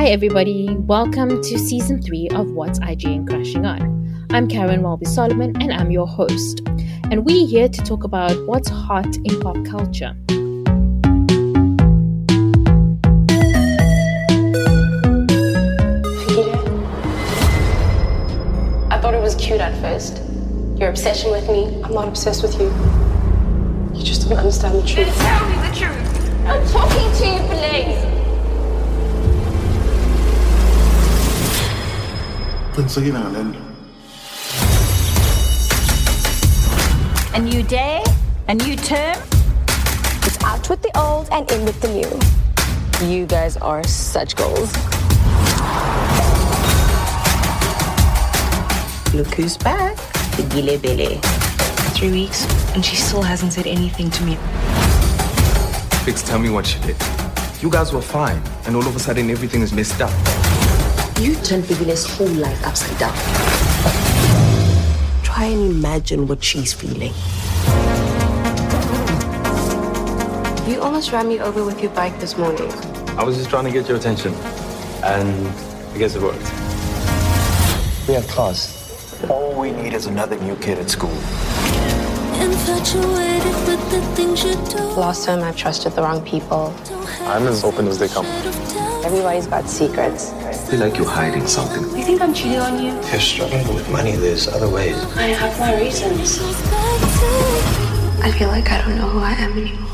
Hi everybody, welcome to season 3 of What's IGN Crashing On. I'm Caryn Solomon and I'm your host. And we're here to talk about what's hot in pop culture. I thought it was cute at first. Your obsession with me. I'm not obsessed with you. You just don't understand the truth. Then tell me the truth. I'm talking to you, Blaze. A new day, a new term. It's out with the old and in with the new. You guys are such goals. Look who's back. The Gile Bele. 3 weeks, and she still hasn't said anything to me. Fix, tell me what she did. You guys were fine, and all of a sudden everything is messed up. You turned Bibile's whole life upside down. Try and imagine what she's feeling. You almost ran me over with your bike this morning. I was just trying to get your attention, and I guess it worked. We have class. All we need is another new kid at school. Infatuated with the things you do. Last time I trusted the wrong people. I'm as open as they come. Everybody's got secrets. I feel like you're hiding something. You think I'm cheating on you? If you're struggling with money, there's other ways. I have my reasons. I feel like I don't know who I am anymore.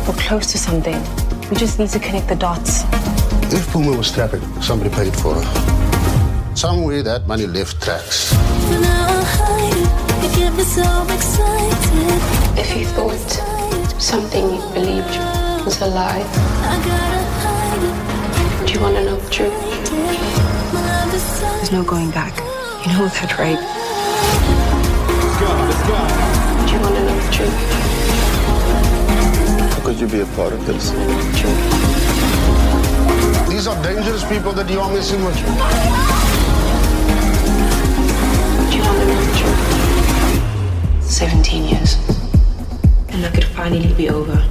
We're close to something. We just need to connect the dots. If Puma was trapping, somebody paid for her. Somewhere that money left tracks. For now I hide it. You get me so excited. If you thought something you believed was a lie, I gotta hide it. do you want to know the truth? There's no going back. You know that, right? Do you want to know the truth? How could you be a part of this? Truth. These are dangerous people that you are messing with. Do you want to know the truth? 17 years. And that could finally be over.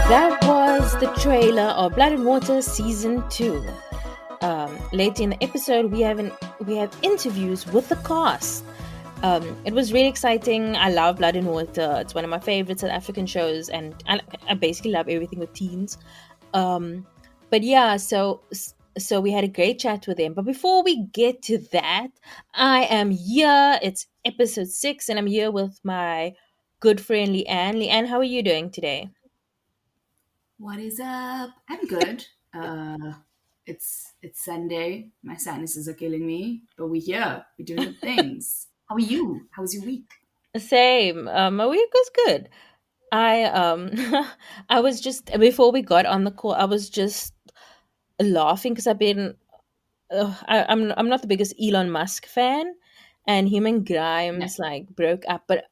That was the trailer of Blood and Water Season 2. Later in the episode, we have interviews with the cast. It was really exciting. I love Blood and Water. It's one of my favorite South African shows, and I basically love everything with teens. But yeah, so we had a great chat with them. But before we get to that, I am here. It's episode 6, and I'm here with my good friend Leanne. Leanne, how are you doing today? What is up? I'm good. It's Sunday. My sinuses are killing me, but we're here. We're doing things. How are you? How was your week? Same. My week was good. I I was just before we got on the call, I was just laughing because I've been I'm not the biggest Elon Musk fan, and him and Grimes broke up, but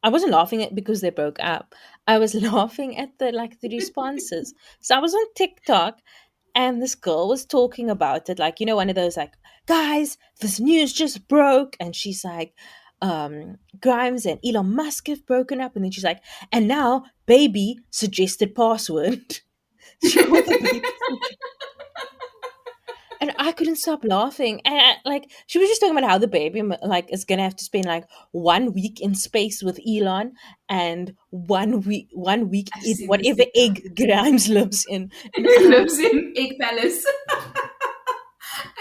I wasn't laughing at because they broke up. I was laughing at the responses. So I was on TikTok, and this girl was talking about it, one of those guys, this news just broke, and she's like, Grimes and Elon Musk have broken up, and then she's like, and now baby suggested password. And I couldn't stop laughing. And she was just talking about how the baby is gonna have to spend 1 week in space with Elon, and one week in whatever egg Grimes lives in. He lives in Egg Palace.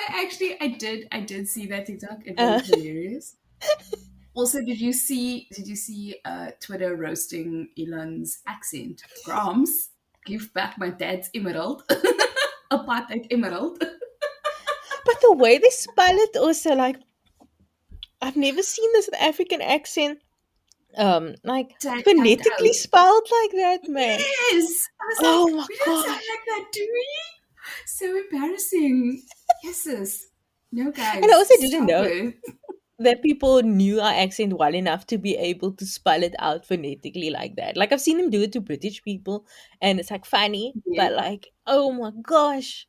I did see that TikTok. It was hilarious. Also, did you see Twitter roasting Elon's accent? Grams, give back my dad's emerald. Apartheid emerald. But the way they spell it also, I've never seen this African accent phonetically spelled like that, man. Yes. I was oh like, my we don't god. sound like that, do we? So embarrassing. Yes. No, guys. And I also didn't know it. that people knew our accent well enough to be able to spell it out phonetically like that. I've seen them do it to British people, and it's funny, but oh my gosh,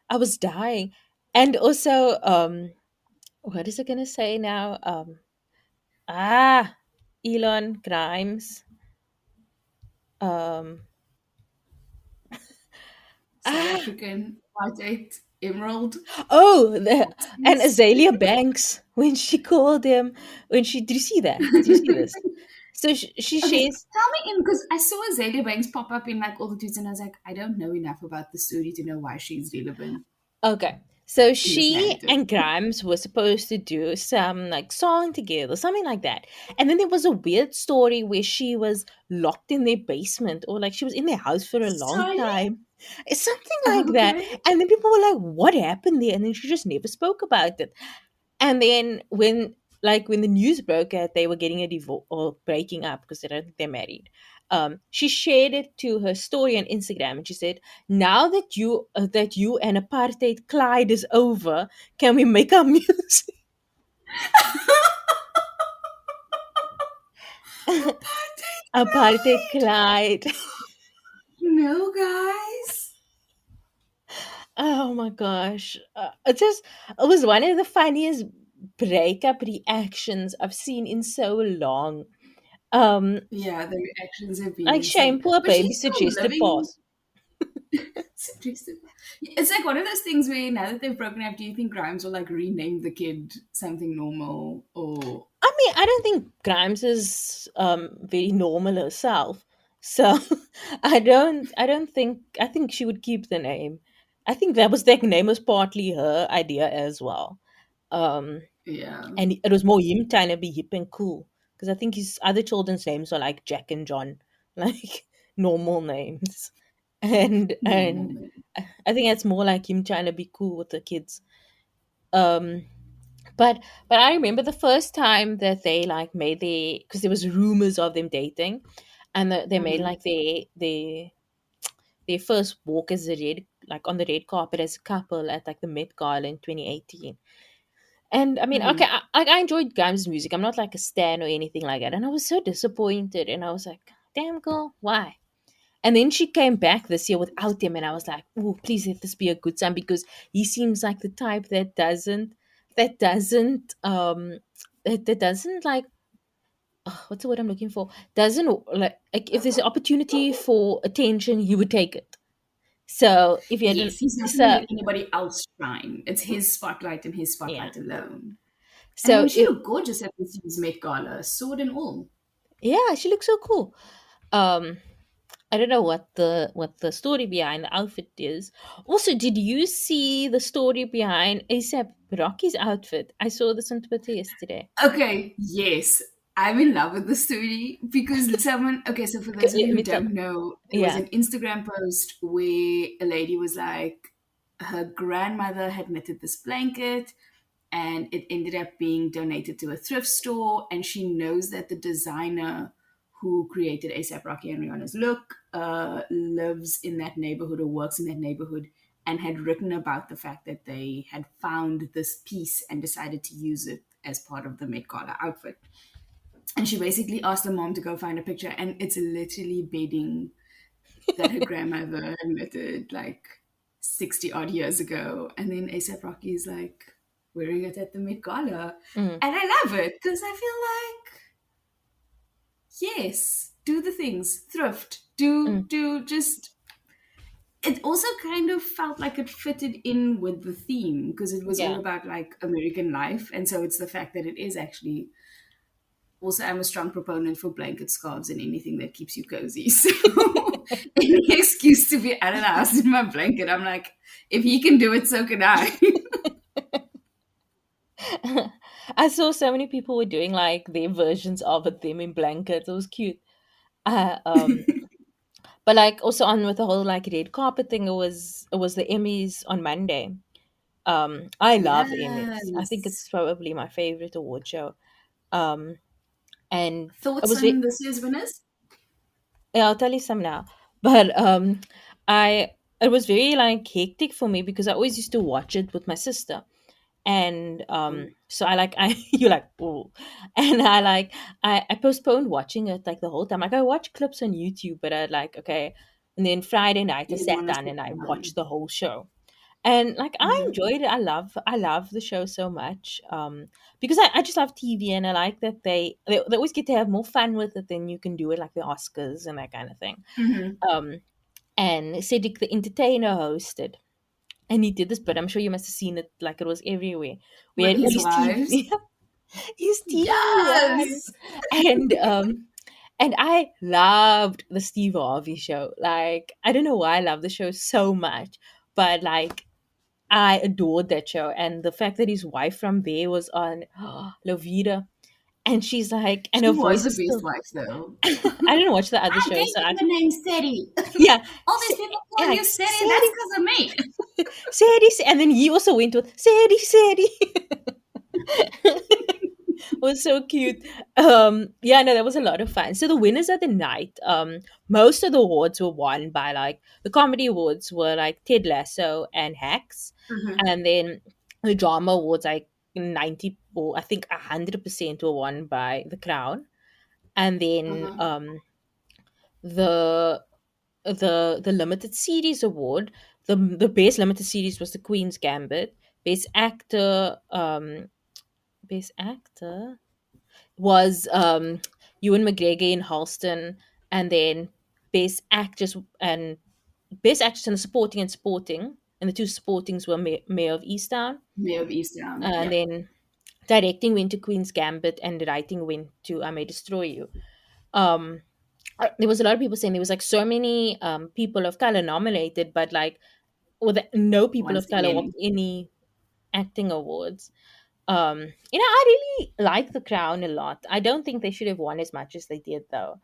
I was dying. And also, what is it gonna say now? Ah, Elon Grimes. Um, South ah, African White Emerald. oh, and Nazis. Azalea Banks when she called him when she did you see that? Did you see this? So she Okay, so shares. tell me in because I saw Azalea Banks pop up in like all the tweets, and I was like, I don't know enough about the story to know why she's relevant Okay. So in this she narrative. and Grimes were supposed to do some like song together, something like that. And then there was a weird story where she was locked in their basement or like she was in their house for a long Sorry? time. It's something like that. Okay. And then people were like, what happened there? And then she just never spoke about it. And then when the news broke that they were getting a divorce or breaking up because they don't think they're married, she shared it to her story on Instagram and she said, "Now that you and apartheid Clyde is over, can we make our music?" Apartheid Apartheid Clyde! Clyde. No, guys. Oh my gosh. It was one of the funniest breakup reactions I've seen in so long. Um, Yeah, the reactions have been like insane. shame, poor But baby she's still suggested living. pause. It's like one of those things where now that they've broken up, do you think Grimes will like rename the kid something normal or I mean, I don't think Grimes is very normal herself. So I think she would keep the name. I think that name was partly her idea as well. Um yeah, and it was more him trying to be hip and cool. Because I think his other children's names are like Jack and John, like normal names. And normal? I think that's more like him trying to be cool with the kids. Um but I remember the first time that they like made because there was rumors of them dating, and they made Mm-hmm. like their first walk as a red like on the red carpet as a couple at like the Met Gala in 2018. And I mean, okay, Mm. I enjoyed Grimes' music. I'm not like a stan or anything like that, and I was so disappointed. And I was like, "Damn girl, why?" And then she came back this year without him, and I was like, "Oh, please let this be a good sign," because he seems like the type that doesn't, that doesn't like, what's the word I'm looking for? Doesn't like if there's an opportunity for attention, he would take it. So if you hadn't, Yes, he's not going to so let anybody else shine. It's his spotlight and his yeah, spotlight alone. And I so mean, she looked gorgeous at this year's Met Gala, sword and all. yeah, she looks so cool. Um, I don't know what the story behind the outfit is. Also, did you see the story behind ASAP Rocky's outfit? I saw this on Twitter yesterday. Okay, yes, I'm in love with the story because someone. Okay, so for those of Let you who me tell. don't know, there was Yeah. an Instagram post where a lady was like, her grandmother had knitted this blanket and it ended up being donated to a thrift store. And she knows that the designer who created ASAP Rocky and Rihanna's look lives in that neighborhood or works in that neighborhood and had written about the fact that they had found this piece and decided to use it as part of the Met Gala outfit. And she basically asked the mom to go find a picture, and it's literally bedding that her grandmother had knitted like 60 odd years ago. And then ASAP Rocky is like wearing it at the Met Gala. Mm, And I love it because I feel like, yes, do the things, thrift, mm, just. It also kind of felt like it fitted in with the theme because it was all yeah. about like American life. And so it's the fact that it is actually also, I'm a strong proponent for blanket scarves and anything that keeps you cozy. So any excuse to be out of the house in my blanket, I'm like, if he can do it, so can I. I saw so many people were doing like their versions of it, them in blankets. It was cute. Uh, um, but like also on with the whole like red carpet thing, it was the Emmys on Monday. I love the Emmys. I think Yes. it's probably my favorite award show. Um, and it Thoughts was on this year's winners? yeah, I'll tell you some now. But I it was very like hectic for me because I always used to watch it with my sister. And so I like I you like oh and I like I postponed watching it like the whole time. Like I watch clips on YouTube, but I like okay. And then Friday night I You didn't sat want to down sit and I watched down. the whole show. And like I enjoyed it. I love the show so much. Because I just love TV, and I like that they always get to have more fun with it than you can do it like the Oscars and that kind of thing. Um and Cedric the Entertainer hosted. And he did this, but I'm sure you must have seen it, like it was everywhere. We With had all his these wives. TV, his TV wives, Yes. and I loved the Steve Harvey show. Like I don't know why I love the show so much, but like I adored that show, and the fact that his wife from there was on Lovita, and she's like, and She her was voice the is best still. wife, though. I didn't watch the other I shows, gave so him the name Steady. yeah, All these people call you Steady. That's because of me. Sadie, and then he also went with Sadie. Was so cute. Yeah, no, that was a lot of fun. So the winners of the night, most of the awards were won by like the comedy awards were like Ted Lasso and Hacks, and then the drama awards like 90 or I think 100% were won by The Crown, and then the the limited series award, the best limited series was The Queen's Gambit. Best actor was Ewan McGregor in Halston, and then best actress and best actress in the supporting and sporting, and the two sportings were Mayor of Easttown, Mayor of Easttown. and then directing went to Queen's Gambit, and writing went to I May Destroy You. There was a lot of people saying there was like so many people of color nominated, but like no people Once of color won again. any acting awards. I really like The Crown a lot. I don't think they should have won as much as they did, though.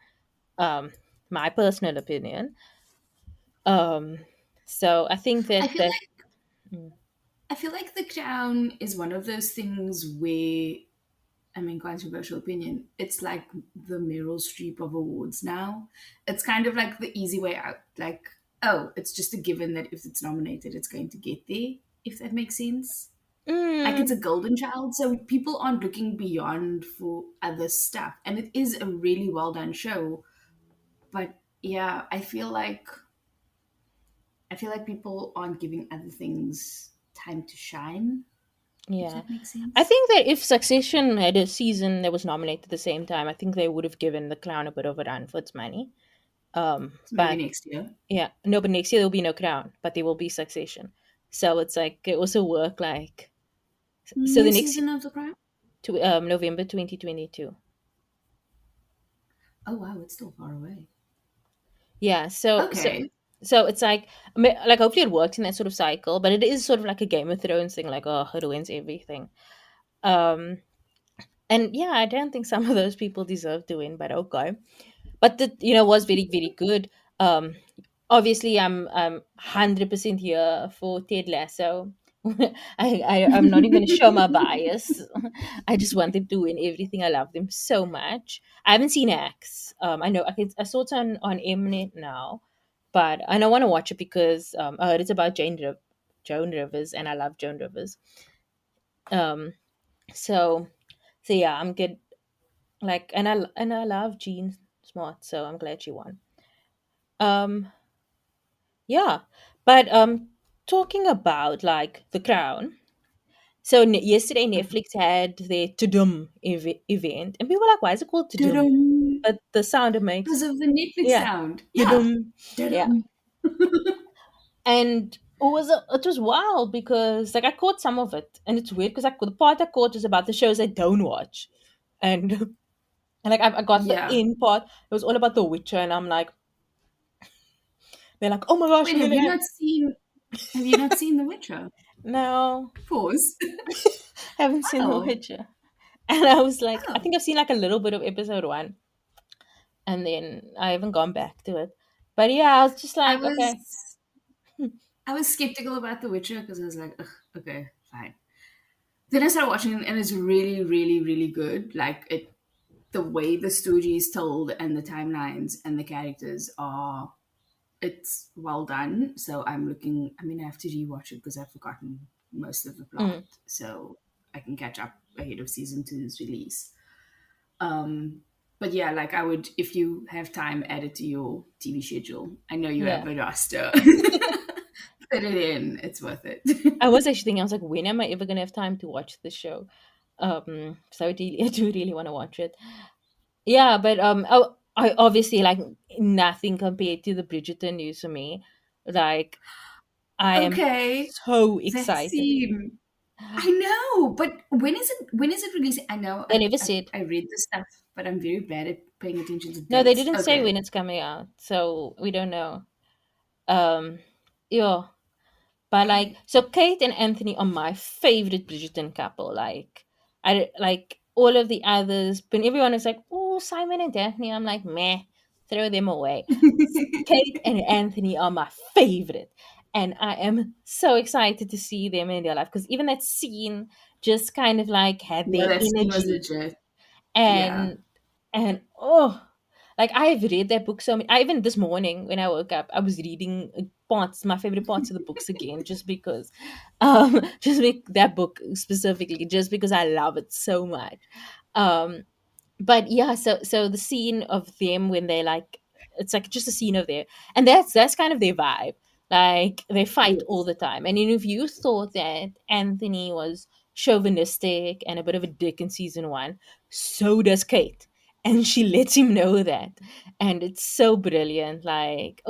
My personal opinion. Um, so I think I that feel that like I feel like The Crown is one of those things where, I mean, controversial opinion, it's like the Meryl Streep of awards now. It's kind of like the easy way out. Like, oh, it's just a given that if it's nominated, it's going to get there, if that makes sense. Like it's a golden child, so people aren't looking beyond for other stuff. And it is a really well done show. But yeah, I feel like people aren't giving other things time to shine. If yeah. that makes sense. I think that if Succession had a season that was nominated at the same time, I think they would have given The Crown a bit of a run for its money. But Maybe next year. yeah, no, but next year there will be no Crown, but there will be Succession. So it's like it also work like. So the next season of The Crown? November 2022. Oh wow, it's still far away. Yeah, Okay. so it's like hopefully it works in that sort of cycle, but it is sort of like a Game of Thrones thing, like oh, it wins everything. Um, and yeah, I don't think some of those people deserve to win, but okay. But that was very very good. Obviously, I'm 100% here for Ted Lasso. I'm not even going to show my bias. I just want them to win everything. I love them so much. I haven't seen X. I know I saw it on Mnet now, but I don't want to watch it because I heard it's about Joan Rivers, and I love Joan Rivers. Um, so yeah, I'm good. Like, and I love Jean Smart, so I'm glad she won. Um, yeah, but talking about like The Crown. So yesterday Netflix had their TUDUM event, and people were like, "Why is it called TUDUM?" Dudum. But the sound it makes, Because of the Netflix yeah, sound. Yeah. TUDUM, yeah. Dudum. And it was wild because like I caught some of it, and it's weird because the part I caught was about the shows I don't watch, and and like I got the Yeah. in part. It was all about The Witcher, and I'm like, they're like, "Oh my gosh, Wait, we're have gonna you have-" not seen The Witcher? No, Pause. haven't seen The Oh. Witcher. And I was like, I Oh. think I've seen like a little bit of episode 1, and then I haven't gone back to it. But yeah, I was just I like, okay. was skeptical about The Witcher because I was like, ugh, okay, fine. Then I started watching it, and it's really, really, really good. Like the way the story is told and the timelines and the characters are, it's well done. So I have to rewatch it because I've forgotten most of the plot. So I can catch up ahead of season 2's release. But yeah, like I would, if you have time, add it to your TV schedule. I know you Yeah. have a roster. Fit it in. It's worth it. I was actually thinking, I was like, when am I ever gonna have time to watch this show? So I do really want to watch it. Yeah, but I obviously like nothing compared to the Bridgerton news for me. Like I am Okay, so that excited. scene. I know, but when is it? When is it releasing? I know. They never said. I read the stuff, but I'm very bad at paying attention to No, they dates. didn't say Okay. when it's coming out, so we don't know. Um, yeah, but like, Okay. so Kate and Anthony are my favorite Bridgerton couple. Like, I like all of the others, but everyone is like, oh, Simon and Daphne. I'm like, meh, throw them away. Kate and Anthony are my favorite. And I am so excited to see them in their life because even that scene just kind of like had Yeah, their that scene was energy. legit. Yeah. And oh, like I've read that book so many. I even this morning when I woke up, I was reading parts, my favorite parts of the books again, just because, just that book specifically, just because I love it so much. Um, but yeah, so the scene of them when they like, it's like just a scene of there, and that's kind of their vibe. Like they fight all Yes. the time, and if you thought that Anthony was chauvinistic and a bit of a dick in season one, so does Kate, and she lets him know that, and it's so brilliant. Like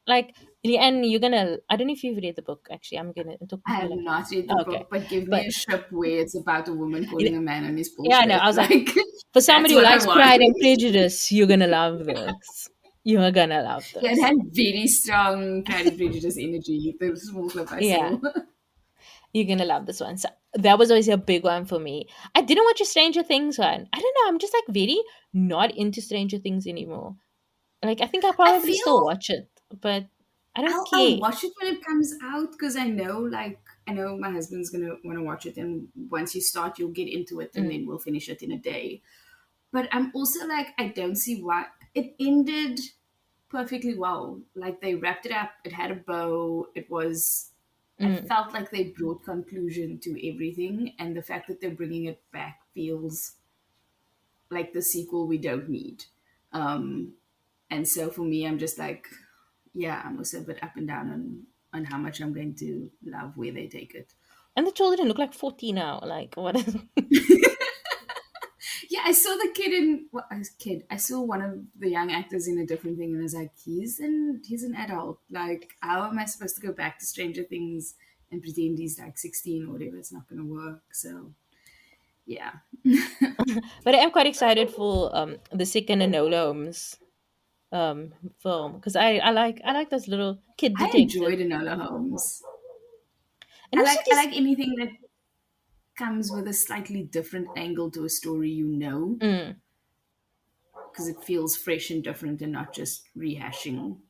like Leanne, you're gonna. I don't know if you've read the book. Actually, I'm gonna talk I to you have like. not read the Okay, book, but give me but a ship where it's about a woman calling a man on his yeah, no, I bullshit. was like, Like, for that's somebody who what I likes want. Pride and Prejudice, you're gonna love this. You are gonna love Yeah, it this. had very strong Pride and Prejudice energy. The small clip I Yeah, saw. you're gonna love this one. So that was always a big one for me. I didn't watch a Stranger Things one. I don't know. I'm just like very not into Stranger Things anymore. Like I think I'll I probably still feel watch it, but I don't I'll care. watch it when it comes out because I know my husband's gonna want to watch it, and once you start, you'll get into it, and Mm, then we'll finish it in a day. But I'm also like, I don't see why it ended perfectly well. Like they wrapped it up, it had a bow, I mm. felt like they brought conclusion to everything, and the fact that they're bringing it back feels like the sequel we don't need. Um, and so for me, I'm just like, yeah, I'm also a bit up and down on how much I'm going to love where they take it. And the children look like 40 now. Like what? Yeah, I saw the kid in what well, kid. I saw one of the young actors in a different thing, and I was like, he's an adult. Like, how am I supposed to go back to Stranger Things and pretend he's like 16 or whatever? It's not going to work. So, yeah, But I am quite excited for the second Enola Holmes film because I like those little kid I detectives. enjoyed Enola Holmes. And also I this. like anything that comes with a slightly different angle to a story, Mm. because it feels fresh and different and not just rehashing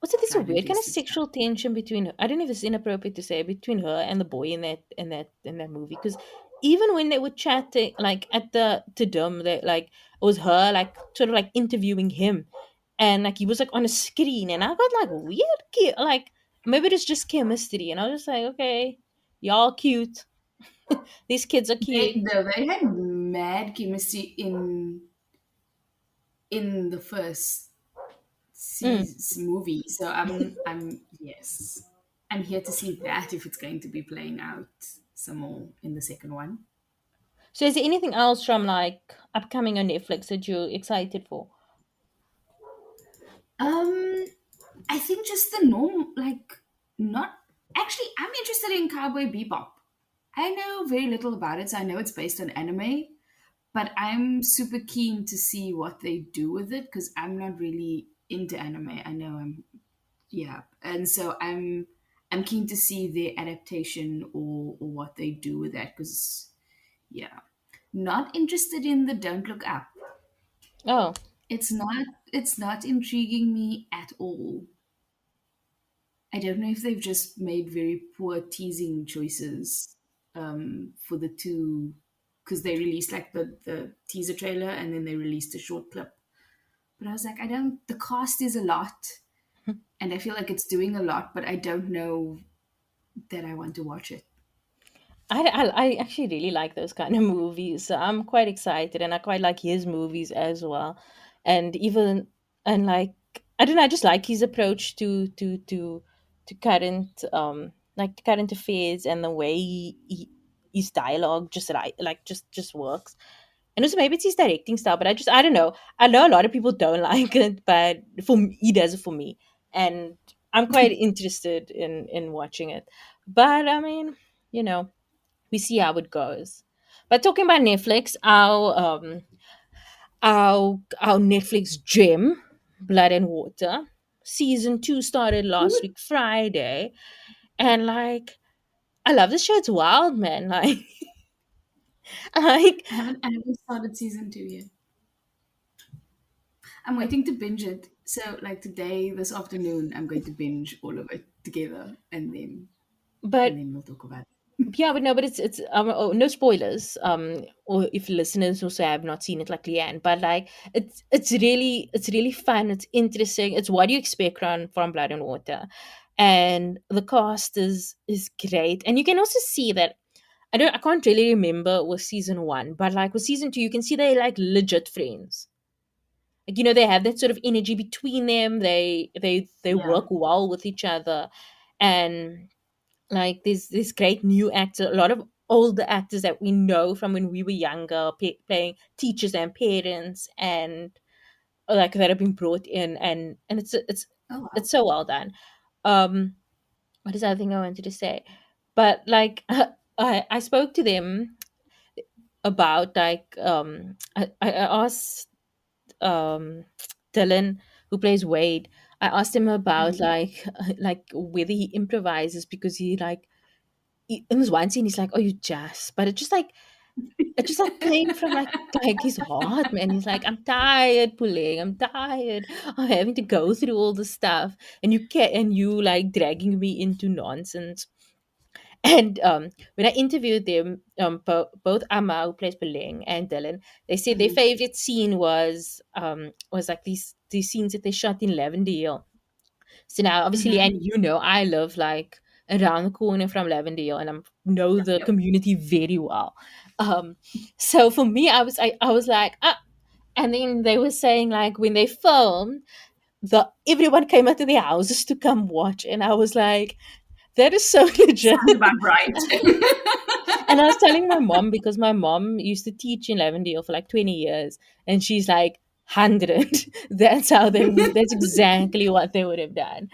Also, there's a tried and weird kind of tested stuff. sexual tension between. I don't know if it's inappropriate to say between her and the boy in that movie. Because even when they were chatting, like at the TUDUM, they like it was her like sort of like interviewing him, and like he was like on a screen, and I got like weird, like maybe it's just chemistry, and I was just like, okay, y'all cute. These kids are cute. They had mad chemistry in the first Mm. season movie. So I'm yes, I'm here to see that if it's going to be playing out some more in the second one. So, is there anything else from like upcoming on Netflix that you're excited for? Um, I think just the norm, like not actually. I'm interested in Cowboy Bebop. I know very little about it, so I know it's based on anime, but I'm super keen to see what they do with it because I'm not really into anime. I know I'm yeah, and so I'm keen to see their adaptation or what they do with that because yeah, not interested in the Don't Look Up. Oh, It's not intriguing me at all. I don't know if they've just made very poor teasing choices for the two because they released like the teaser trailer and then they released a short clip. But I was like, I don't. The cast is a lot, and I feel like it's doing a lot, but I don't know that I want to watch it. I actually really like those kind of movies. So I'm quite excited, and I quite like his movies as well. And even and like I don't know, I just like his approach to current like current affairs and the way his dialogue just just works. And also maybe it's his directing style, but I don't know. I know a lot of people don't like it, but for me, he does it for me, and I'm quite interested in watching it. But I mean, we see how it goes. But talking about Netflix, our Netflix gem, Blood and Water, season 2 started last week Friday, and like I love this show. It's wild, man. Like, like I haven't started season 2 yet. I'm waiting to binge it. So like today, this afternoon, I'm going to binge all of it together, and then we'll talk about it. Yeah, but no, but it's no spoilers. Or if listeners also have not seen it, like Leanne, but like it's really fun. It's interesting. It's what you expect from Blood and Water, and the cast is great. And you can also see that I can't really remember with season 1, but like with season 2, you can see they're like legit friends. Like, they have that sort of energy between them. They work well with each other, and like there's great new actors, a lot of older actors that we know from when we were younger, playing teachers and parents, and like that have been brought in, and it's so well done. What is the other thing I wanted to say? But like I spoke to them about like I asked Dillon, who plays Wade. I asked him about like whether he improvises, because he like in this one scene he's like, "Oh, you jazz," but it just like came from like his heart, man. He's like, "I'm tired pulling. I'm tired of having to go through all this stuff, and you like dragging me into nonsense." And when I interviewed them, both Amma, who plays Beleng, and Dillon, they said their favorite scene was like these scenes that they shot in Lavender. So now, obviously, and I live like around the corner from Lavender, and I know the community very well. So for me, I was like, ah. And then they were saying like when they filmed, everyone came out to their houses to come watch, and I was like, that is so legit. Sounds about right. And I was telling my mom, because my mom used to teach in Lavender for like 20 years, and she's like, 100. That's exactly what they would have done.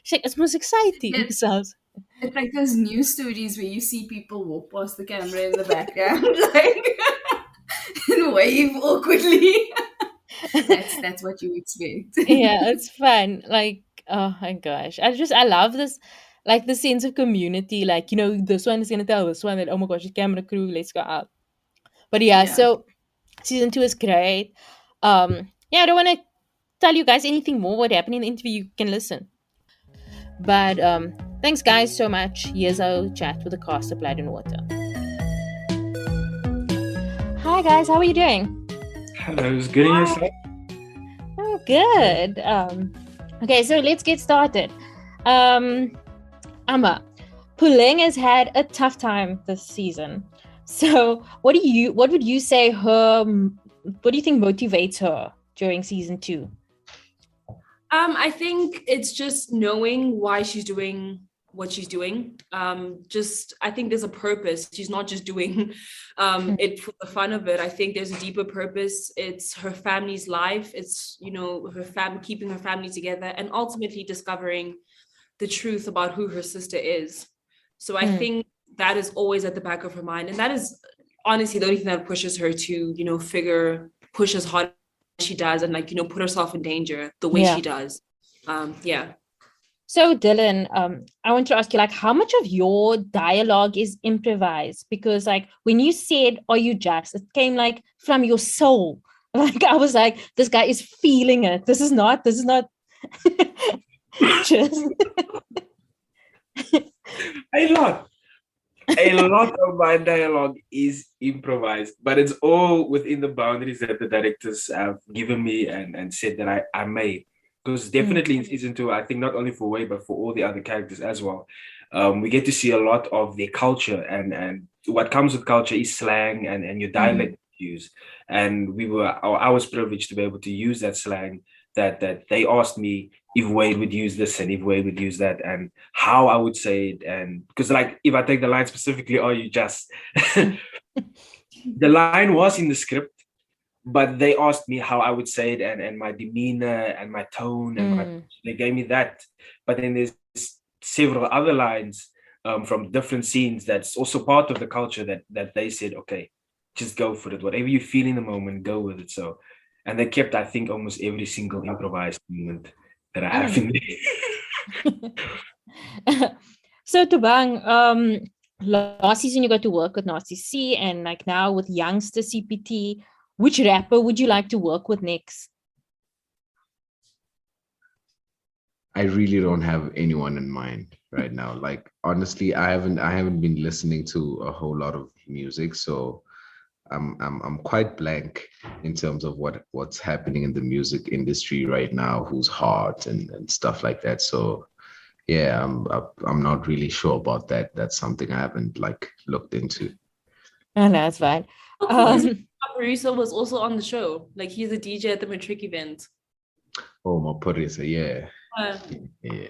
She's like, it's most exciting. It's like those news stories where you see people walk past the camera in the background, like, and wave awkwardly. That's what you expect. Yeah, it's fun. Like, oh my gosh, I love this, like the sense of community. Like, this one is gonna tell this one that, oh my gosh, the camera crew, let's go out. But yeah, so season 2 is great. I don't want to tell you guys anything more what happened in the interview. You can listen. But thanks guys so much. Here's our chat with the cast of Blood and Water. Hi guys, how are you doing? Hello, it's good. Yourself? Oh, good. Okay, so let's get started. Amma, Puleng has had a tough time this season. So what would you say what do you think motivates her during season 2? I think it's just knowing why she's doing what she's doing. I think there's a purpose. She's not just doing it for the fun of it. I think there's a deeper purpose. It's her family's life. It's, keeping her family together, and ultimately discovering the truth about who her sister is. So I think that is always at the back of her mind. And that is honestly the only thing that pushes her to, push as hard as she does, and put herself in danger the way she does. So Dillon, I want to ask you, like, how much of your dialogue is improvised? Because like when you said, "Are you just?" it came like from your soul. Like I was like, this guy is feeling it. This is not just A lot of my dialogue is improvised, but it's all within the boundaries that the directors have given me and said that I made. Because definitely in season 2, I think not only for Wei, but for all the other characters as well, we get to see a lot of their culture, and what comes with culture is slang and your dialect use. And I was privileged to be able to use that slang that they asked me if Wade would use this and if Wade would use that, and how I would say it. And because like if I take the line specifically, or you just the line was in the script, but they asked me how I would say it and my demeanor and my tone and they gave me that. But then there's several other lines from different scenes that's also part of the culture that they said, okay, just go for it. Whatever you feel in the moment, go with it. So, and they kept, I think, almost every single improvised moment that I have in there. So Thabang, last season you got to work with Nasty C, and like now with Youngster CPT. Which rapper would you like to work with next? I really don't have anyone in mind right now. Like honestly, I haven't been listening to a whole lot of music, so I'm quite blank in terms of what's happening in the music industry right now, who's hot and stuff like that. So yeah, I'm not really sure about that. That's something I haven't like looked into. Oh, no, that's fine. Parisa was also on the show. Like he's a DJ at the Matric event. Oh, my Parisa, yeah. Yeah.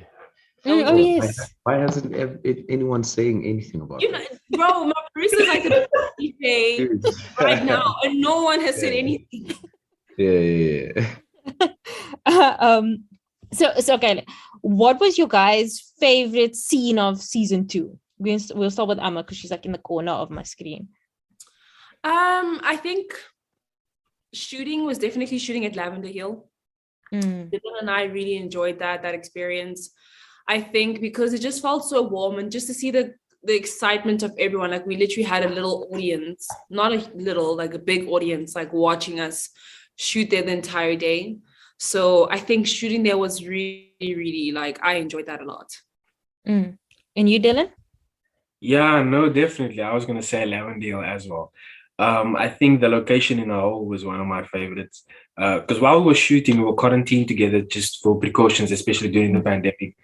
Oh, yes. Why hasn't anyone saying anything about that? Bro, my Parisa is like the DJ right now, and no one has said anything. Yeah. So okay, what was your guys' favorite scene of season 2? We'll start with Amma because she's like in the corner of my screen. I think shooting was definitely shooting at Lavender Hill. Dillon and I really enjoyed that experience. I think because it just felt so warm, and just to see the excitement of everyone, like we literally had a little audience, not a little, like a big audience, like watching us shoot there the entire day. So I think shooting there was really, really like I enjoyed that a lot. And you, Dillon? Yeah, no, definitely. I was gonna say Lavender Hill as well. I think the location in a whole was one of my favorites because while we were shooting, we were quarantined together just for precautions, especially during the pandemic,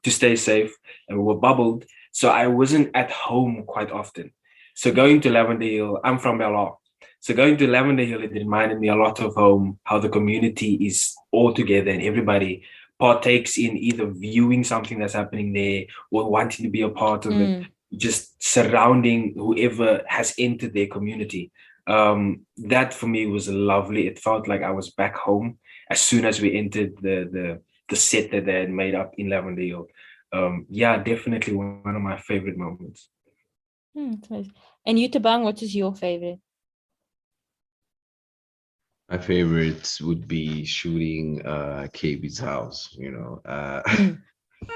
to stay safe, and we were bubbled. So I wasn't at home quite often. So going to Lavender Hill, I'm from Bella. So going to Lavender Hill, it reminded me a lot of home, how the community is all together and everybody partakes in either viewing something that's happening there or wanting to be a part of it. Just surrounding whoever has entered their community. That for me was lovely. It felt like I was back home as soon as we entered the set that they had made up in Lavender Hill. Yeah, definitely one of my favorite moments. And you, Thabang, what is your favorite? My favorite would be shooting KB's house, you know.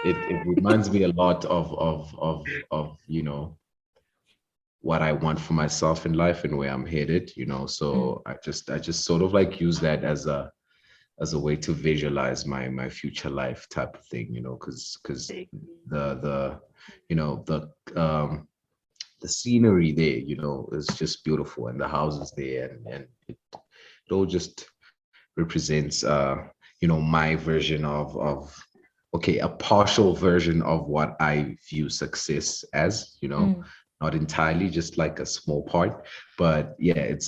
It reminds me a lot of you know what I want for myself in life and where I'm headed, you know. So I just sort of like use that as a way to visualize my future life type of thing, you know, because the you know the scenery there, you know, is just beautiful, and the houses there, and it all just represents you know, my version of okay, a partial version of what I view success as, you know, not entirely, just like a small part, but yeah, it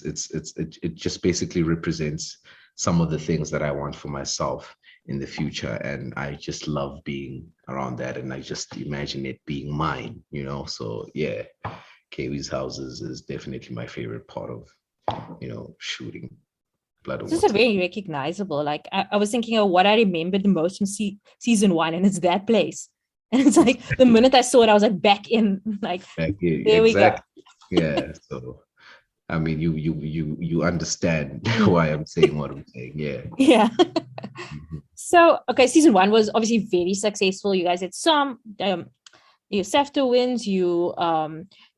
just basically represents some of the things that I want for myself in the future, and I just love being around that, and I just imagine it being mine, you know. So yeah, KB's houses is definitely my favorite part of, you know, shooting. This is a very recognizable. Like I was thinking of what I remembered the most from season 1, and it's that place. And it's like the minute I saw it, I was like back in. Like there exactly. We go. Yeah. So I mean, you understand why I'm saying what I'm saying. Yeah. Yeah. So okay, season 1 was obviously very successful. You guys had some your SAFTA wins. You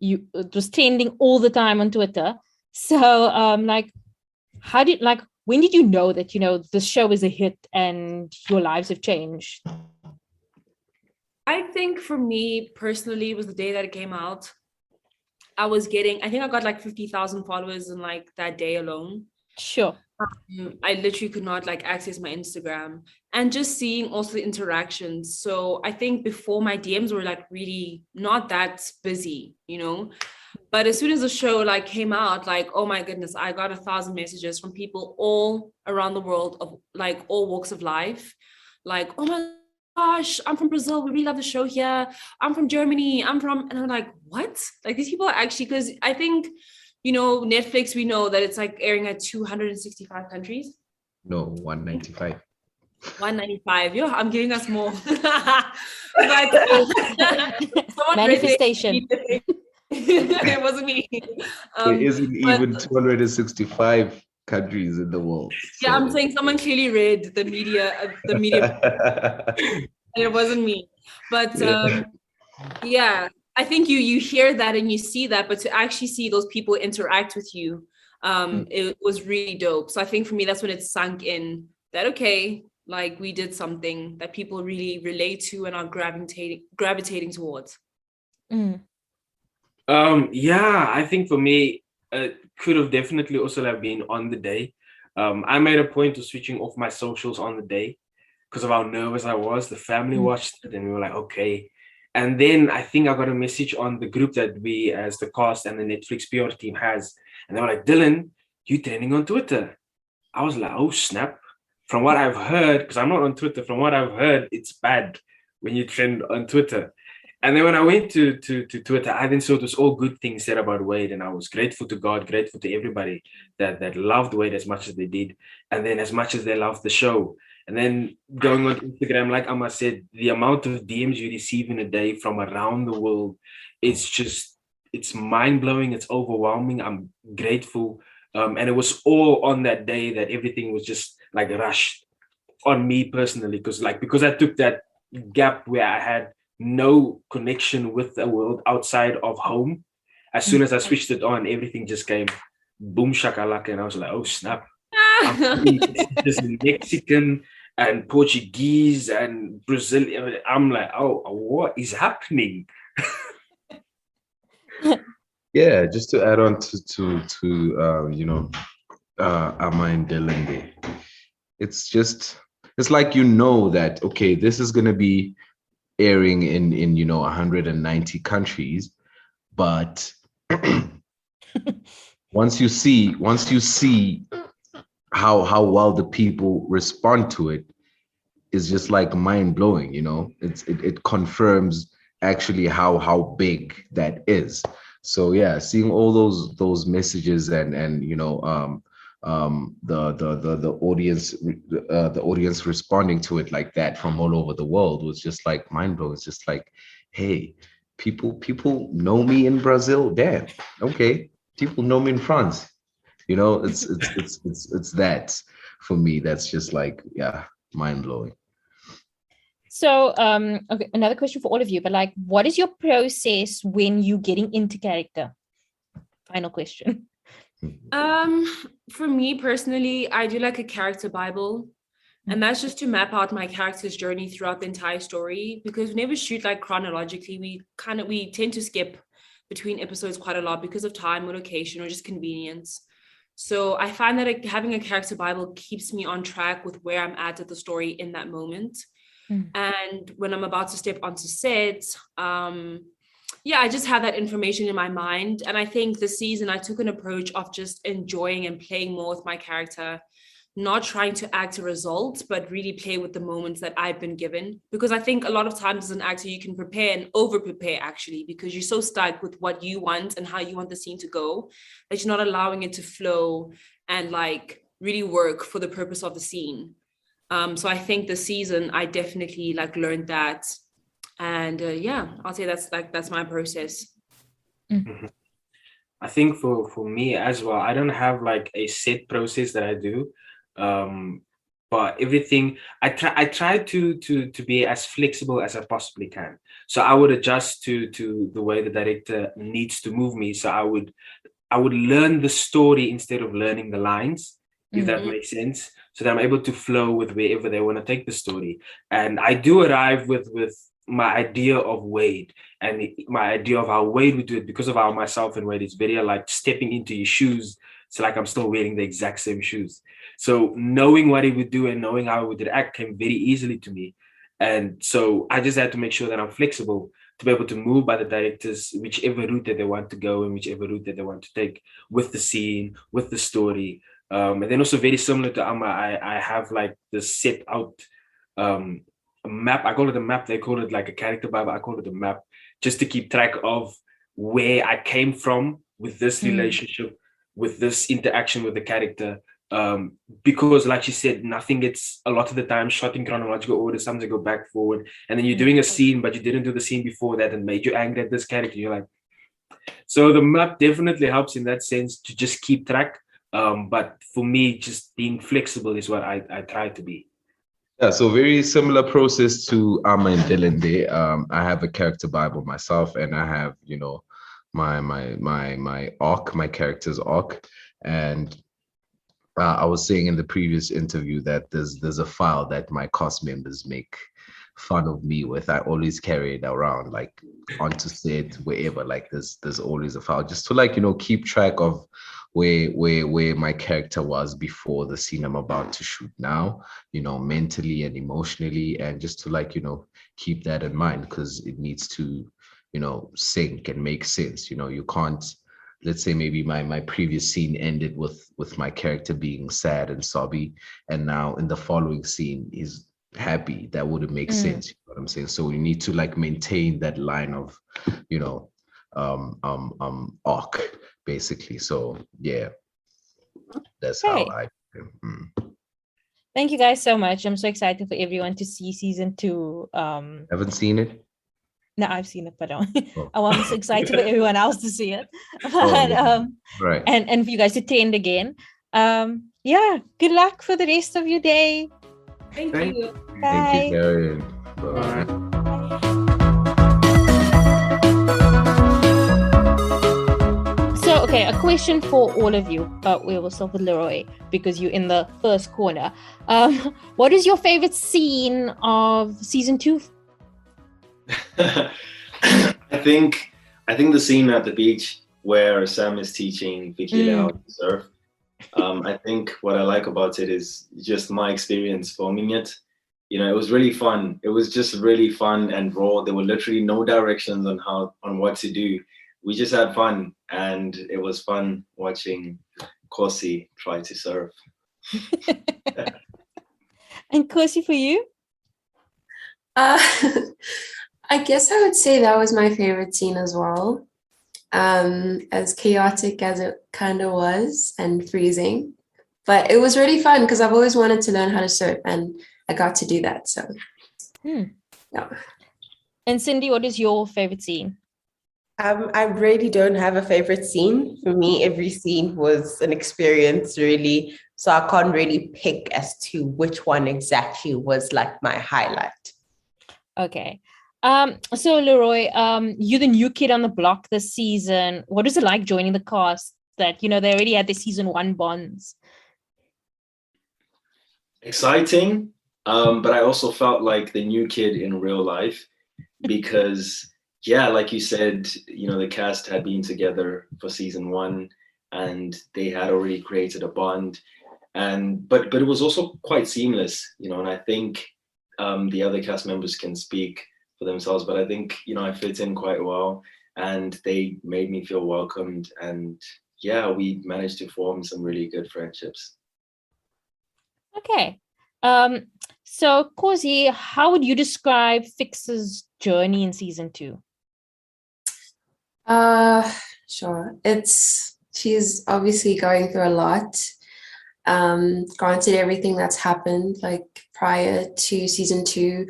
it was trending all the time on Twitter. So like. When did you know that, you know, the show is a hit and your lives have changed? I think for me personally, it was the day that it came out. I think I got like 50,000 followers in like that day alone. Sure. I literally could not like access my Instagram, and just seeing also the interactions. So I think before my DMs were like really not that busy, you know. But as soon as the show like came out, like, oh my goodness, I got 1,000 messages from people all around the world of like all walks of life. like, oh my gosh, I'm from Brazil, we really love the show here. I'm from Germany, and I'm like, what? Like, these people are actually, because I think, Netflix, we know that it's like airing at 265 countries. No, 195. 195. I'm giving us more. Manifestation. It wasn't me. There isn't even 265 countries in the world. Yeah, I'm saying someone clearly read the media, and it wasn't me. But yeah, I think you hear that and you see that, but to actually see those people interact with you, it was really dope. So I think for me, that's when it sunk in that, okay, like we did something that people really relate to and are gravitating towards. Yeah, I think for me, it could have definitely also have been on the day. I made a point of switching off my socials on the day because of how nervous I was. The family watched it and we were like, okay. And then I think I got a message on the group that we as the cast and the Netflix PR team has. And they were like, Dillon, you trending on Twitter. I was like, oh, snap. From what I've heard, because I'm not on Twitter, from what I've heard, it's bad when you trend on Twitter. And then when I went to Twitter, I then saw it was all good things said about Wade. And I was grateful to God, grateful to everybody that loved Wade as much as they did. And then as much as they loved the show. And then going on Instagram, like Amma said, the amount of DMs you receive in a day from around the world, it's mind-blowing. It's overwhelming. I'm grateful. And it was all on that day that everything was just like rushed on me personally. Because I took that gap where I had no connection with the world outside of home. As soon as I switched it on, everything just came boom shakalaka, and I was like, oh snap. I'm just Mexican and Portuguese and Brazilian. I'm like, oh, what is happening? Yeah, just to add on to Amma and Dillon there. It's like that, okay, this is gonna be airing in 190 countries, but once you see how well the people respond to it, is just like mind-blowing. It confirms actually how big that is. So yeah, seeing all those messages and the audience responding to it like that from all over the world was just like mind-blowing. It's just like, hey, people know me in Brazil. Damn, okay. People know me in France. It's that for me. That's just like, yeah, mind-blowing. So, okay, another question for all of you, but like, what is your process when you getting into character? Final question. For me personally, I do like a character Bible, and that's just to map out my character's journey throughout the entire story, because we never shoot like chronologically. We tend to skip between episodes quite a lot because of time or location or just convenience. So I find that having a character Bible keeps me on track with where I'm at the story in that moment. And when I'm about to step onto set, I just have that information in my mind. And I think this season I took an approach of just enjoying and playing more with my character, not trying to act a result, but really play with the moments that I've been given. Because I think a lot of times as an actor, you can prepare and over-prepare actually, because you're so stuck with what you want and how you want the scene to go, that you're not allowing it to flow and like really work for the purpose of the scene. So I think this season I definitely like learned that. And I'll say that's my process. I think for me as well, I don't have like a set process that I do, but everything I try to be as flexible as I possibly can. So I would adjust to the way the director needs to move me. So I would learn the story instead of learning the lines, if that makes sense. So that I'm able to flow with wherever they want to take the story. And I do arrive with my idea of Wade and my idea of how Wade would do it, because of how myself and Wade is very like stepping into his shoes. So like I'm still wearing the exact same shoes. So knowing what he would do and knowing how he would act came very easily to me. And so I just had to make sure that I'm flexible to be able to move by the directors, whichever route that they want to go and whichever route that they want to take with the scene, with the story. And then also very similar to Amma, I have like the set out a map. I call it a map. They call it like a character Bible. I call it a map, just to keep track of where I came from with this relationship, with this interaction with the character. Because like she said, nothing gets a lot of the time shot in chronological order. Some go back, forward, and then you're doing a scene, but you didn't do the scene before that and made you angry at this character. You're like, so the map definitely helps in that sense to just keep track. But for me, just being flexible is what I try to be. Yeah, so very similar process to Amma and Dillon there. I have a character Bible myself, and I have, you know, my arc, my character's arc. And I was saying in the previous interview that there's a file that my cast members make fun of me with. I always carry it around, like onto set, wherever. Like there's always a file, just to, like, you know, keep track of where my character was before the scene I'm about to shoot now, you know, mentally and emotionally, and just to, like, you know, keep that in mind, because it needs to, you know, sync and make sense. You know, you can't, let's say maybe my previous scene ended with my character being sad and sobby, and now in the following scene he's happy. That wouldn't make sense. You know what I'm saying? So you need to, like, maintain that line of, you know, arc, basically. So yeah, that's how I Thank you guys so much. I'm so excited for everyone to see season 2. Haven't seen it? No, I've seen it, but I'm so excited for everyone else to see it. But, right. And for you guys to attend again. Yeah, good luck for the rest of your day. Thank you. Bye. Thank you, Caryn. Bye. So, okay, a question for all of you. We will start with Leroy because you're in the first corner. What is your favorite scene of season 2? I think the scene at the beach where Sam is teaching Vicky how to surf. I think what I like about it is just my experience filming it. You know, it was really fun. It was just really fun and raw. There were literally no directions on what to do. We just had fun, and it was fun watching Khosi try to surf. And Khosi, for you? I guess I would say that was my favorite scene as well. As chaotic as it kind of was and freezing. But it was really fun because I've always wanted to learn how to surf, and I got to do that. So, yeah. And Cindy, what is your favorite scene? I really don't have a favorite scene. For me, every scene was an experience, really. So I can't really pick as to which one exactly was like my highlight. Okay. So Leroy, you're the new kid on the block this season. What is it like joining the cast that, you know, they already had the season 1 bonds? Exciting, but I also felt like the new kid in real life because, yeah, like you said, you know, the cast had been together for season 1 and they had already created a bond, but it was also quite seamless, you know, and I think the other cast members can speak for themselves, but I think, you know, I fit in quite well and they made me feel welcomed, and yeah, we managed to form some really good friendships. Okay. So Khosi, how would you describe Fix's journey in season 2? Sure. She's obviously going through a lot. Granted, everything that's happened like prior to season 2,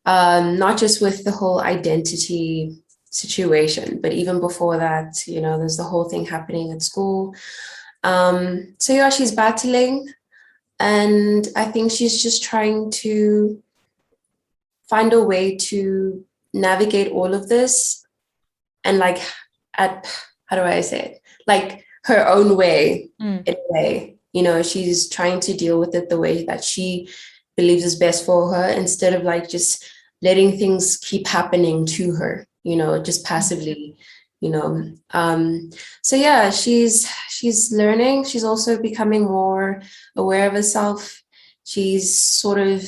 not just with the whole identity situation, but even before that, you know, there's the whole thing happening at school. So yeah, she's battling, and I think she's just trying to find a way to navigate all of this, and like how do I say it? Like her own way, in a way. You know, she's trying to deal with it the way that she believes is best for her, instead of like just letting things keep happening to her, you know, just passively, you know. So yeah, she's learning. She's also becoming more aware of herself. She's sort of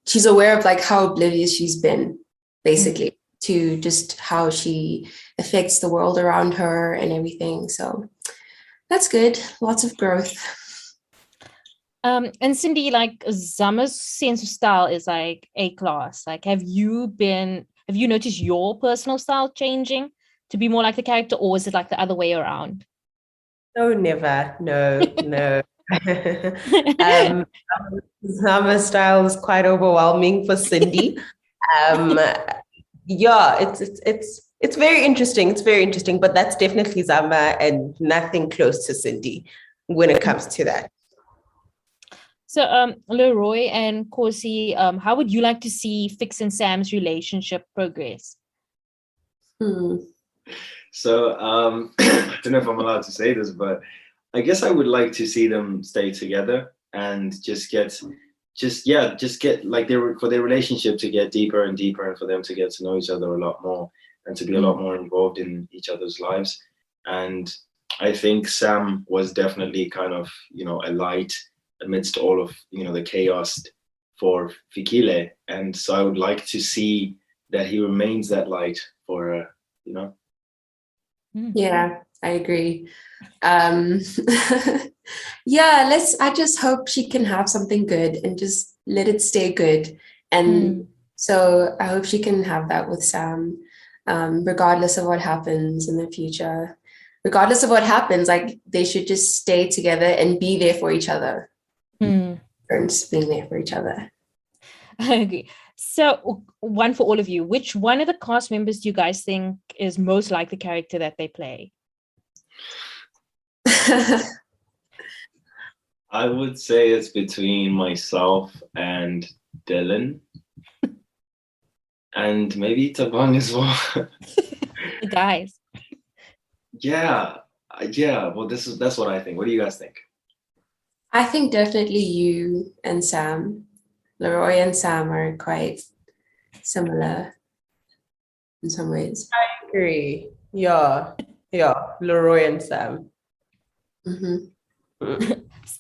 she's aware of like how oblivious she's been, basically, to just how she affects the world around her and everything. So that's good. Lots of growth. And Cindy, like Zama's sense of style is like A class. Like, have you noticed your personal style changing to be more like the character, or is it like the other way around? No, never. No. Zama style is quite overwhelming for Cindy. Yeah, it's very interesting. It's very interesting, but that's definitely Zama and nothing close to Cindy when it comes to that. So, Leroy and Khosi, how would you like to see Fix and Sam's relationship progress? So, I don't know if I'm allowed to say this, but I guess I would like to see them stay together and just get like for their relationship to get deeper and deeper, and for them to get to know each other a lot more and to be a lot more involved in each other's lives. And I think Sam was definitely kind of, a light amidst all of, the chaos for Fikile. And so I would like to see that he remains that light for, Yeah, I agree. Yeah, I just hope she can have something good and just let it stay good. And so I hope she can have that with Sam, regardless of what happens in the future. Regardless of what happens, like they should just stay together and be there for each other. And just being there for each other. I agree. So, one for all of you. Which one of the cast members do you guys think is most like the character that they play? I would say it's between myself and Dillon. And maybe Thabang as well. The guys. Yeah. Well, that's what I think. What do you guys think? I think definitely you and Sam. Leroy and Sam are quite similar in some ways. I agree. Yeah. Leroy and Sam.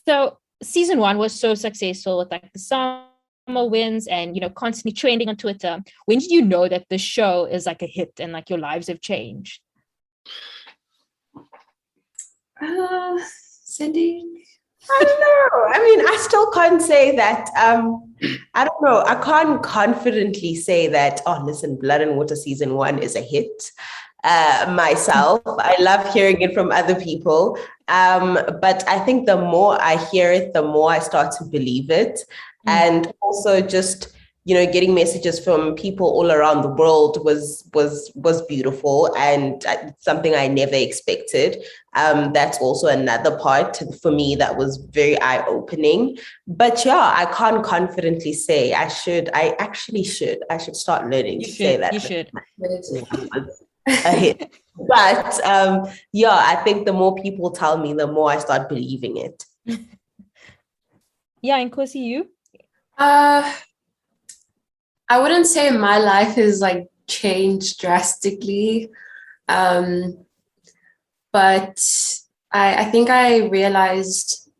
So season 1 was so successful with like the summer wins and constantly trending on Twitter. When did you know that the show is like a hit and like your lives have changed? Cindy? I don't know. I mean, I still can't say that. I don't know. I can't confidently say that, listen, Blood and Water season 1 is a hit. Myself, I love hearing it from other people. But I think the more I hear it, the more I start to believe it. And also just, getting messages from people all around the world was beautiful and something I never expected. That's also another part for me that was very eye-opening. But yeah, I can't confidently say. I should start learning to say that. You should. A hit. But I think the more people tell me, the more I start believing it. Yeah, and Khosi, you? I wouldn't say my life has like changed drastically, but I think I realized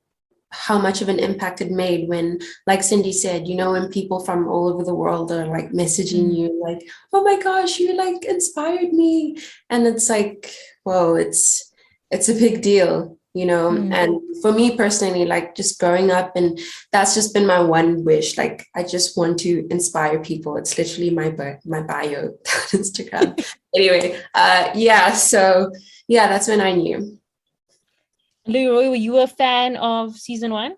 how much of an impact it made when, like Cindy said, when people from all over the world are like messaging you like, oh my gosh, you like inspired me. And it's like, whoa, it's a big deal, and for me personally, like just growing up, and that's just been my one wish. Like, I just want to inspire people. It's literally my bio on Instagram. Anyway, so that's when I knew. Leroy, were you a fan of season 1?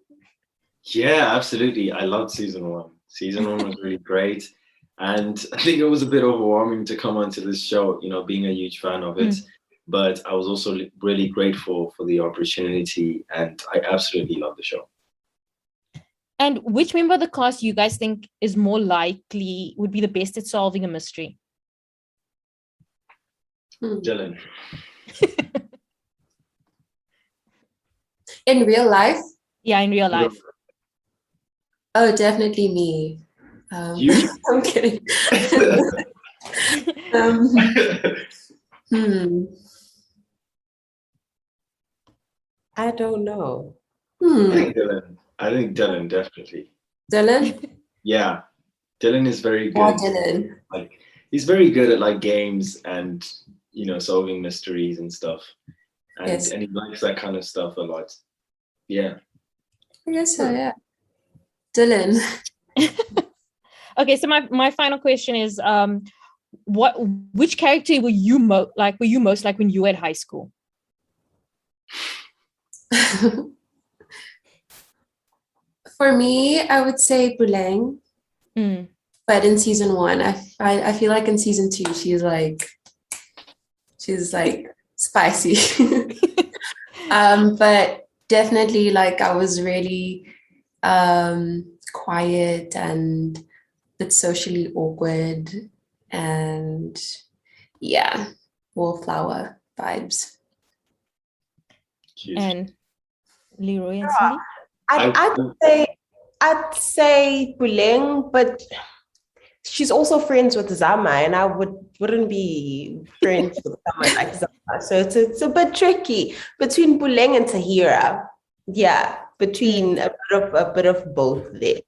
Yeah, absolutely. I loved season 1. Season 1 was really great. And I think it was a bit overwhelming to come onto this show, being a huge fan of it. But I was also really grateful for the opportunity, and I absolutely love the show. And which member of the cast you guys think is more likely, would be the best at solving a mystery? Dillon. In real life? Yeah, in real life. Oh, definitely me. I'm kidding. I don't know. I think Dillon, definitely. Dillon? Yeah. Dillon is very good. Yeah, Dillon. Like, he's very good at like games and, solving mysteries and stuff. And, Yes. and he likes that kind of stuff a lot. Yeah. I guess so, yeah. Dillon. Okay, so my final question is, which character were you most like when you were at high school? For me, I would say Buleng. But in season 1, I feel like in season 2, she's like spicy. But definitely, like, I was really quiet and a bit socially awkward, and yeah, wallflower vibes. And Leroy and Cindy? I'd say Buleng, but she's also friends with Zama, and I wouldn't be friends with someone like Zama. So it's a bit tricky between Buleng and Tahira. Yeah, between a bit of both there.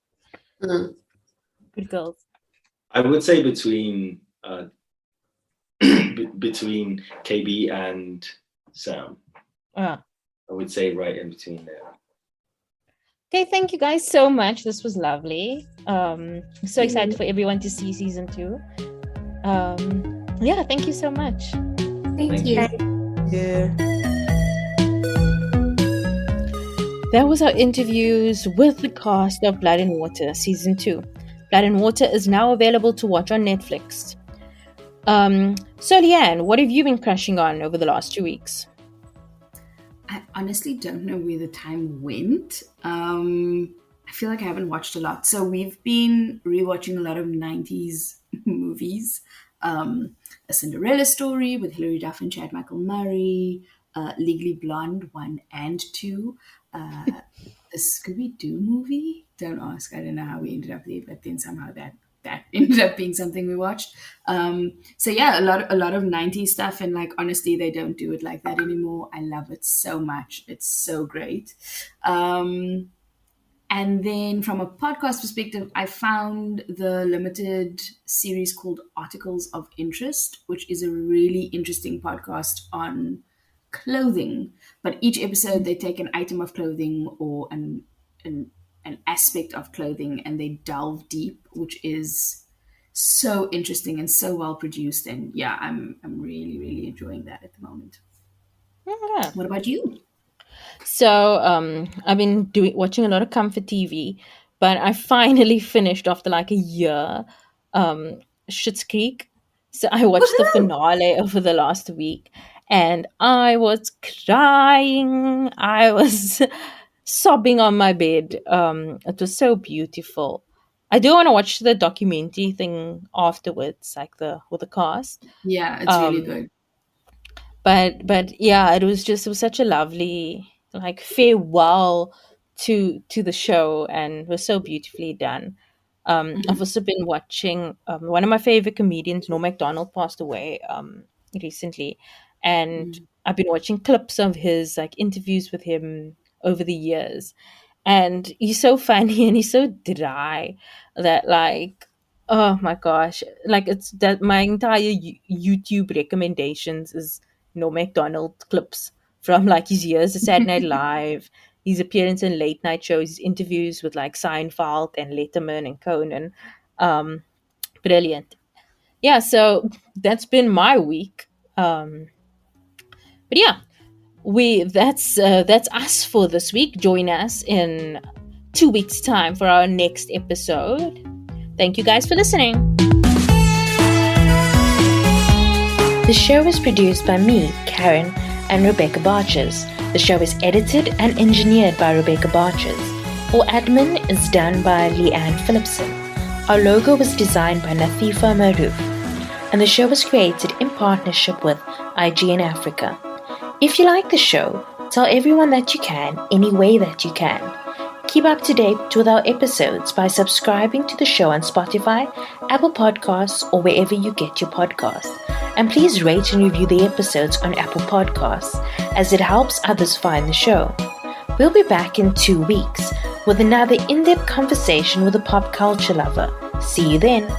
Good girls. I would say between between KB and Sam. I would say right in between there. Okay, thank you guys so much. This was lovely. So excited for everyone to see season 2. Yeah, thank you so much. Thank you. Yeah. That was our interviews with the cast of Blood and Water season 2. Blood and Water is now available to watch on Netflix. So Leanne, what have you been crushing on over the last 2 weeks? I honestly don't know where the time went. I feel like I haven't watched a lot. So we've been rewatching a lot of 90s movies. A Cinderella Story with Hilary Duff and Chad Michael Murray. Legally Blonde 1 and 2. The Scooby-Doo movie. Don't ask. I don't know how we ended up there, but then somehow that ended up being something we watched. So yeah, a lot of 90s stuff, and like honestly, they don't do it like that anymore. I love it so much. It's so great. And then from a podcast perspective, I found the limited series called Articles of Interest, which is a really interesting podcast on clothing. But each episode, they take an item of clothing or an aspect of clothing, and they delve deep, which is so interesting and so well produced. And yeah, I'm really, really enjoying that at the moment. Yeah. What about you? So I've been watching a lot of comfort TV, but I finally finished after like a year Schitt's Creek. So I watched the finale over the last week, and I was crying. I was sobbing on my bed. It was so beautiful. I do want to watch the documentary thing afterwards, like with the cast. Yeah, it's really good. But yeah, it was such a lovely like farewell to the show, and it was so beautifully done. I've also been watching one of my favorite comedians, Norm Macdonald, passed away recently, and I've been watching clips of his like interviews with him over the years, and he's so funny and he's so dry that like, oh my gosh, like it's that my entire YouTube recommendations is Norm Macdonald clips from like his years at Saturday Night Live, his appearance in late night shows, his interviews with like Seinfeld and Letterman and Conan. Brilliant. Yeah, so that's been my week. But yeah, that's us for this week. Join us in 2 weeks' time for our next episode. Thank you guys for listening. The show is produced by me, Caryn, and Rebecca Barches. The show is edited and engineered by Rebecca Barches. Our admin is done by Leanne Phillipson. Our logo was designed by Nathifa Maroof. And the show was created in partnership with IGN Africa. If you like the show, tell everyone that you can, any way that you can. Keep up to date with our episodes by subscribing to the show on Spotify, Apple Podcasts, or wherever you get your podcasts. And please rate and review the episodes on Apple Podcasts, as it helps others find the show. We'll be back in 2 weeks with another in-depth conversation with a pop culture lover. See you then.